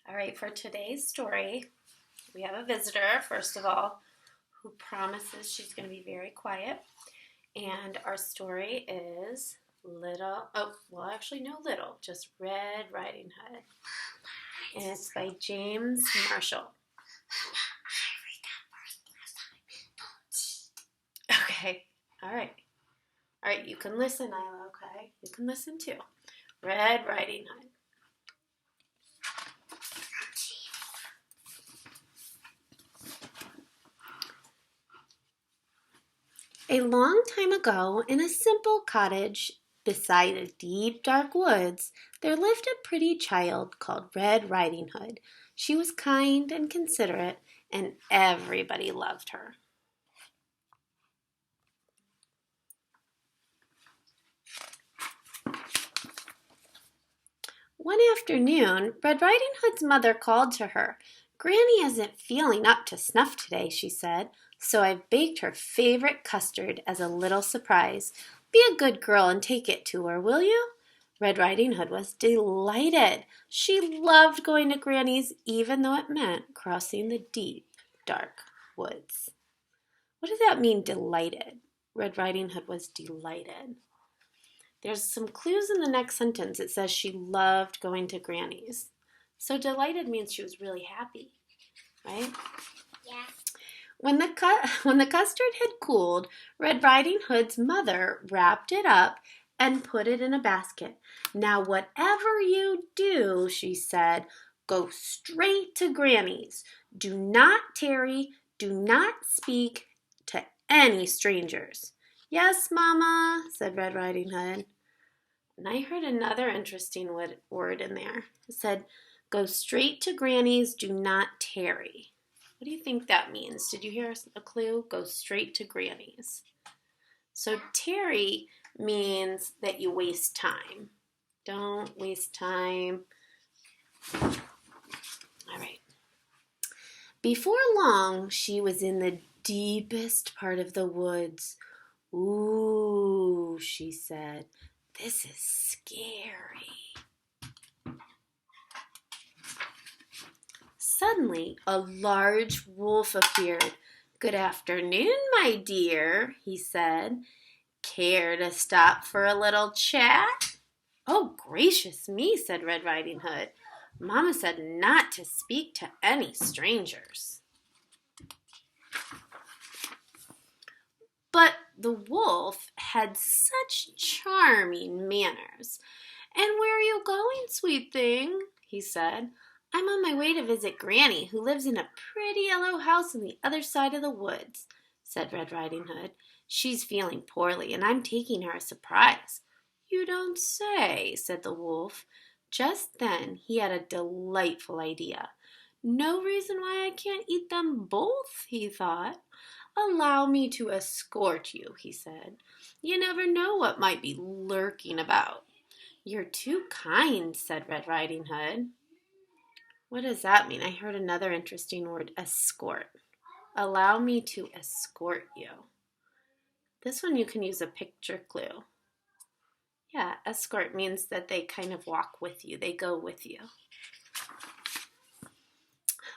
All right, for today's story, we have a visitor, first of all, who promises she's going to be very quiet. And our story is just Red Riding Hood. And it's by James Marshall. Okay, all right. All right, you can listen, Isla, okay? You can listen too. Red Riding Hood. A long time ago, in a simple cottage beside a deep, dark woods, there lived a pretty child called Red Riding Hood. She was kind and considerate, and everybody loved her. One afternoon, Red Riding Hood's mother called to her. "Granny isn't feeling up to snuff today," she said, "so I've baked her favorite custard as a little surprise. Be a good girl and take it to her, will you?" Red Riding Hood was delighted. She loved going to Granny's, even though it meant crossing the deep, dark woods. What does that mean, delighted? Red Riding Hood was delighted. There's some clues in the next sentence. It says she loved going to Granny's. So delighted means she was really happy, right? Yeah. When the custard had cooled, Red Riding Hood's mother wrapped it up and put it in a basket. "Now, whatever you do," she said, "go straight to Granny's. Do not tarry, do not speak to any strangers." "Yes, Mama," said Red Riding Hood. And I heard another interesting word in there. It said, "Go straight to Granny's, do not tarry." What do you think that means? Did you hear a clue? Go straight to Granny's. So tarry means that you waste time. Don't waste time. All right. Before long, she was in the deepest part of the woods. "Ooh," she said, "this is scary." Suddenly, a large wolf appeared. "Good afternoon, my dear," he said. "Care to stop for a little chat?" "Oh, gracious me," said Red Riding Hood. "Mama said not to speak to any strangers." But the wolf had such charming manners. "And where are you going, sweet thing?" he said. "I'm on my way to visit Granny, who lives in a pretty yellow house on the other side of the woods," said Red Riding Hood. "She's feeling poorly, and I'm taking her a surprise." "You don't say," said the wolf. Just then he had a delightful idea. "No reason why I can't eat them both," he thought. "Allow me to escort you," he said. "You never know what might be lurking about." "You're too kind," said Red Riding Hood. What does that mean? I heard another interesting word, escort. Allow me to escort you. This one you can use a picture clue. Yeah, escort means that they kind of walk with you. They go with you.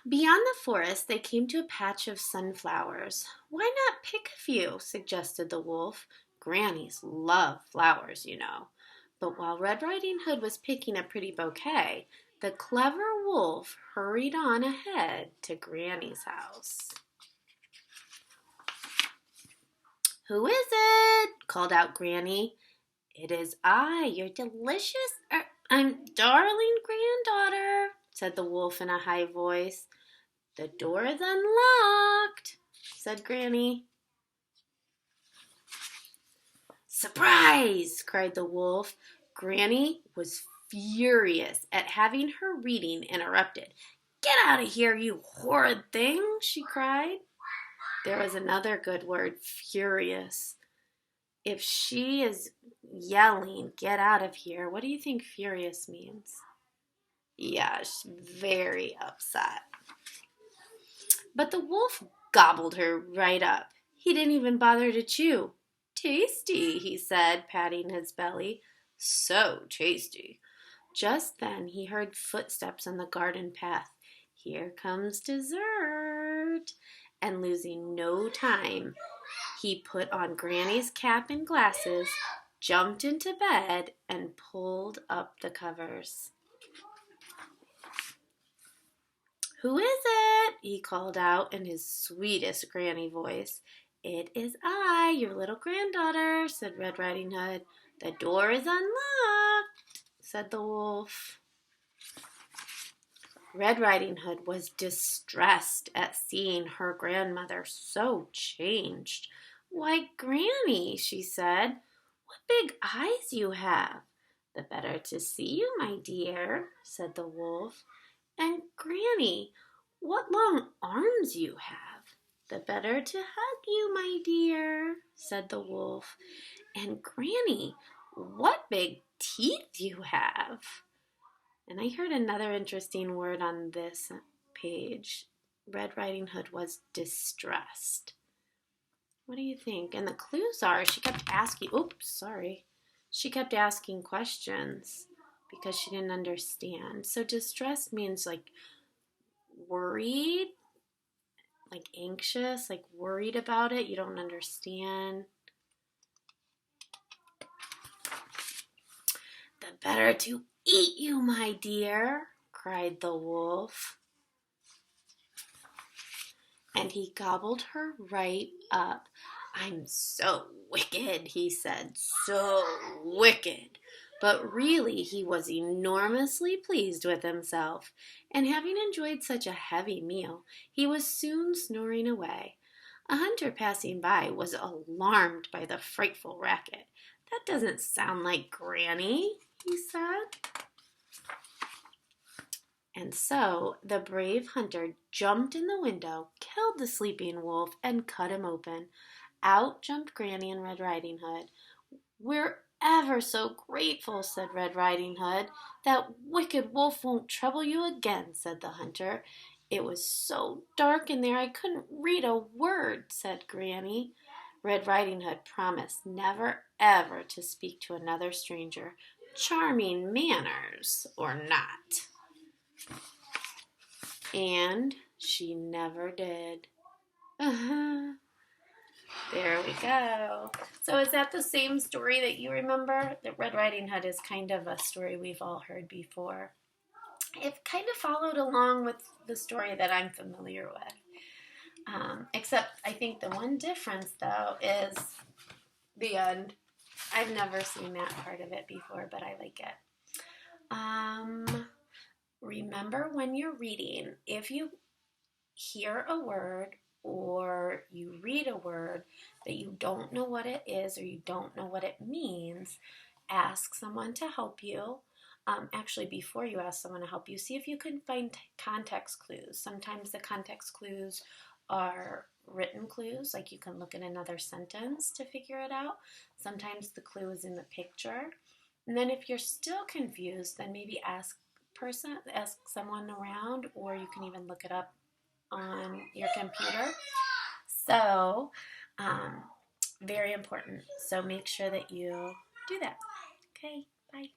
Beyond the forest, they came to a patch of sunflowers. "Why not pick a few?" suggested the wolf. "Grannies love flowers, you know." But while Red Riding Hood was picking a pretty bouquet, the clever wolf hurried on ahead to Granny's house. "Who is it?" called out Granny. "It is I, your delicious, darling granddaughter," said the wolf in a high voice. "The door is unlocked," said Granny. "Surprise!" cried the wolf. Granny was furious at having her reading interrupted. "Get out of here, you horrid thing!" she cried. There was another good word, furious. If she is yelling, "Get out of here," what do you think furious means? Yeah, she's very upset. But the wolf gobbled her right up. He didn't even bother to chew. "Tasty," he said, patting his belly. "So tasty." Just then he heard footsteps on the garden path. Here comes dessert. And losing no time, he put on Granny's cap and glasses, jumped into bed, and pulled up the covers. "Who is it?" he called out in his sweetest Granny voice. "It is I, your little granddaughter," said Red Riding Hood. "The door is unlocked," said the wolf. Red Riding Hood was distressed at seeing her grandmother so changed. "Why, Granny," she said, "what big eyes you have." "The better to see you, my dear," said the wolf. "And Granny, what long arms you have." "The better to hug you, my dear," said the wolf. "And Granny, what big teeth you have." And I heard another interesting word on this page. Red Riding Hood was distressed. What do you think? And the clues are she kept asking, she kept asking questions because she didn't understand. So distressed means like worried, like anxious, like worried about it. You don't understand. "The better to eat you, my dear," cried the wolf. And he gobbled her right up. "I'm so wicked," he said, "so wicked." But really he was enormously pleased with himself, and having enjoyed such a heavy meal, he was soon snoring away. A hunter passing by was alarmed by the frightful racket. "That doesn't sound like Granny," he said. And so the brave hunter jumped in the window, killed the sleeping wolf, and cut him open. Out jumped Granny and Red Riding Hood. "We're ever so grateful," said Red Riding Hood. "That wicked wolf won't trouble you again," said the hunter. "It was so dark in there I couldn't read a word," said Granny. Red Riding Hood promised never ever to speak to another stranger, charming manners or not. And she never did. There we go. So is that the same story that you remember? The Red Riding Hood is kind of a story we've all heard before. It kind of followed along with the story that I'm familiar with. Except I think the one difference, though, is the end. I've never seen that part of it before, but I like it. Remember when you're reading, if you hear a word or you read a word that you don't know what it is or you don't know what it means, ask someone to help you. Actually, before you ask someone to help you, see if you can find context clues. Sometimes the context clues are written clues, like you can look at another sentence to figure it out. Sometimes the clue is in the picture. And then if you're still confused, then maybe ask someone around, or you can even look it up on your computer. So, very important. So make sure that you do that. Okay, bye.